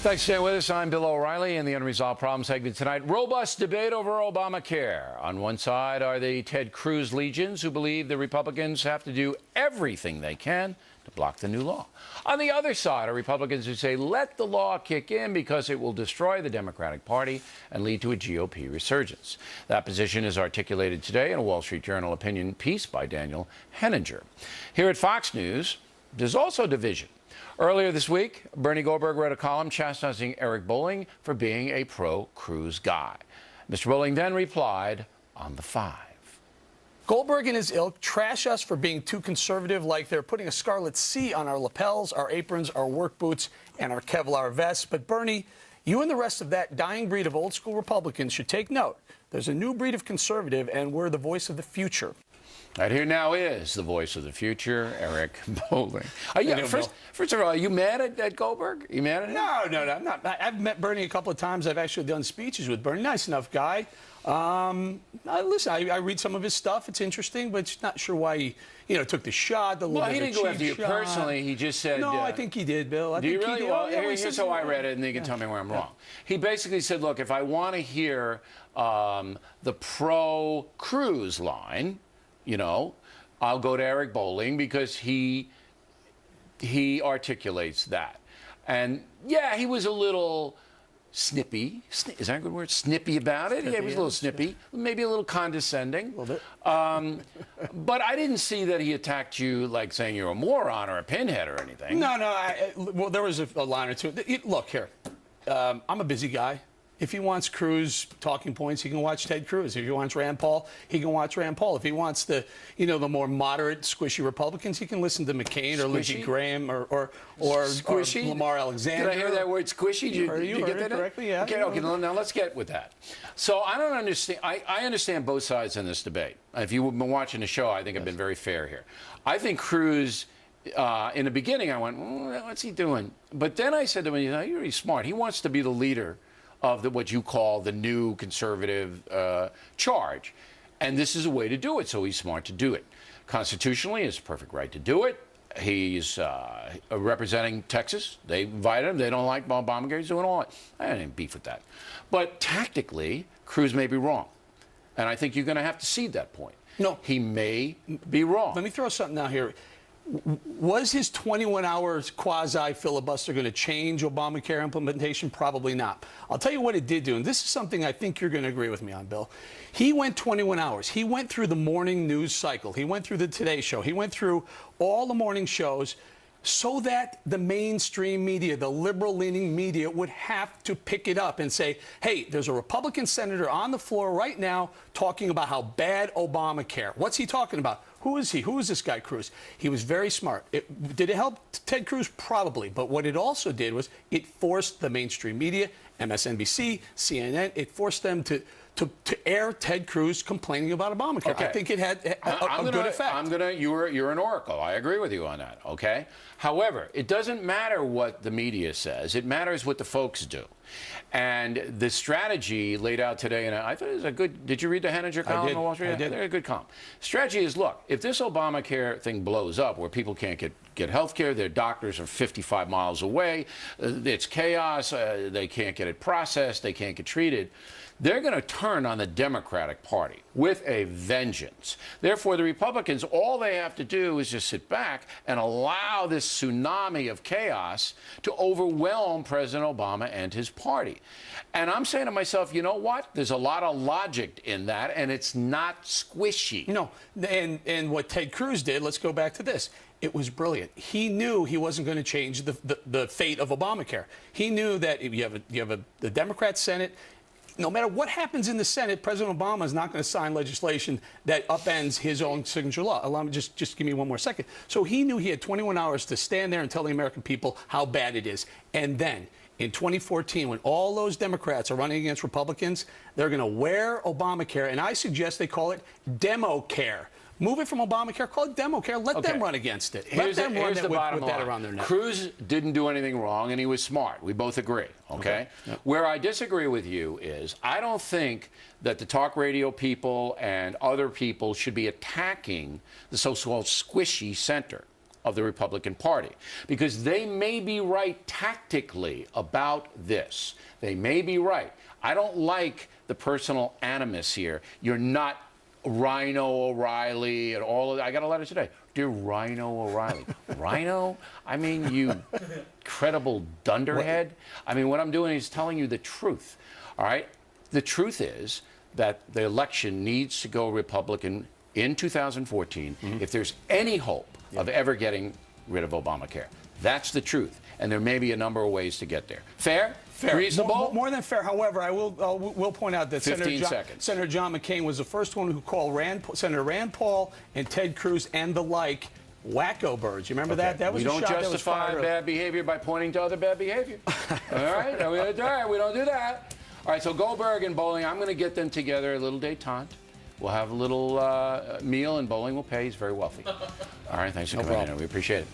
Thanks for staying with us. I'm Bill O'Reilly in the Unresolved Problems segment tonight. Robust debate over Obamacare. On one side are the Ted Cruz legions who believe the Republicans have to do everything they can to block the new law. On the other side are Republicans who say let the law kick in because it will destroy the Democratic Party and lead to a GOP resurgence. That position is articulated today in a Wall Street Journal opinion piece by Daniel Henninger. Here at Fox News, there's also division. Earlier this week, Bernie Goldberg wrote a column chastising Eric Bolling for being a pro-Cruz guy. Mr. Bolling then replied on the 5. Goldberg and his ilk trash us for being too conservative, like they're putting a scarlet C on our lapels, our aprons, our work boots, and our Kevlar vests. But Bernie, you and the rest of that dying breed of old-school Republicans should take note. There's a new breed of conservative, and we're the voice of the future. Right here now is the voice of the future, Eric Bolling. First of all, are you mad at Goldberg? Are you mad at him? No, I'm not. I've met Bernie a couple of times. I've actually done speeches with Bernie. Nice enough guy. Listen, I read some of his stuff. It's interesting, but just not sure why he, took the shot. Well, he didn't go after you personally. He just said... No, I think he did, Bill. Do you really? Well, here's how I read it, and then you can tell me where I'm wrong. He basically said, look, if I want to hear the pro-Cruz line... I'll go to Eric Bolling because he articulates that. And, yeah, he was a little snippy. Is that a good word? Snippy about it? Yeah, he was a little snippy. Maybe a little condescending. A little bit. But I didn't see that he attacked you like saying you're a moron or a pinhead or anything. No. Well, there was a line or two. Look, here. I'm a busy guy. If he wants Cruz talking points, he can watch Ted Cruz. If he wants Rand Paul, he can watch Rand Paul. If he wants the more moderate, squishy Republicans, he can listen to McCain or Lindsey Graham or Lamar Alexander. Did I hear that word squishy? You heard it correctly, yeah. Okay, now let's get with that. So I don't understand. I understand both sides in this debate. If you've been watching the show, I think I've been very fair here. I think Cruz... in the beginning, I went, what's he doing? But then I said to him, you're really smart. He wants to be the leader of what you call the new conservative charge. And this is a way to do it, so he's smart to do it. Constitutionally, he has a perfect right to do it. He's representing Texas. They invited him. They don't like Obamacare. He's doing all that. I didn't beef with that. But tactically, Cruz may be wrong. And I think you're going to have to cede that point. No. He may be wrong. Let me throw something out here. Was his 21-hour quasi-filibuster going to change Obamacare implementation? Probably not. I'll tell you what it did do, and this is something I think you're going to agree with me on, Bill. He went 21 hours. He went through the morning news cycle. He went through the Today Show. He went through all the morning shows so that the mainstream media, the liberal-leaning media, would have to pick it up and say, hey, there's a Republican senator on the floor right now talking about how bad Obamacare. What's he talking about? Who is he? Who is this guy, Cruz? He was very smart. Did it help Ted Cruz? Probably. But what it also did was it forced the mainstream media, MSNBC, CNN, it forced them to air Ted Cruz complaining about Obamacare. Okay. I think it had a good effect. You're an oracle. I agree with you on that, okay? However, it doesn't matter what the media says. It matters what the folks do. And the strategy laid out today, and I thought it was a good... Did you read the Henninger column in Wall Street? I did. They're a good column. Strategy is, look, if this Obamacare thing blows up where people can't get health care, their doctors are 55 miles away, it's chaos, they can't get it processed, they can't get treated, they're going to turn on the Democratic Party with a vengeance. Therefore, the Republicans, all they have to do is just sit back and allow this tsunami of chaos to overwhelm President Obama and his party. And I'm saying to myself, you know what? There's a lot of logic in that, and it's not squishy. No, and what Ted Cruz did, let's go back to this. It was brilliant. He knew he wasn't going to change the fate of Obamacare. He knew that if you have the Democrat Senate, no matter what happens in the Senate, President Obama is not going to sign legislation that upends his own signature law. Allow me, just give me one more second. So he knew he had 21 hours to stand there and tell the American people how bad it is. And then, in 2014, when all those Democrats are running against Republicans, they're going to wear Obamacare, and I suggest they call it Democare. Move it from Obamacare, call it Democare. Let them run against it. Let them run with that around their neck. Cruz didn't do anything wrong, and he was smart. We both agree, okay? Yep. Where I disagree with you is I don't think that the talk radio people and other people should be attacking the so-called squishy center. of the Republican Party, because they may be right tactically about this. They may be right. I don't like the personal animus here. You're not Rhino O'Reilly and all of that. I got a letter today. Dear Rhino O'Reilly. Rhino? I mean, you credible dunderhead. I mean, what I'm doing is telling you the truth. All right? The truth is that the election needs to go Republican in 2014 if there's any hope of ever getting rid of Obamacare. That's the truth. And there may be a number of ways to get there. Fair? Fair. Reasonable? More than fair. However, I will point out that 15 seconds. Senator John McCain was the first one who called Senator Rand Paul and Ted Cruz and the like wacko birds. You remember that? That was we a don't shot that was justify fired bad behavior by pointing to other bad behavior. All right? We don't do that. All right, so Goldberg and Bolling, I'm going to get them together a little detente. We'll have a little meal, and Bolling will pay. He's very wealthy. All right, thanks for coming in. We appreciate it.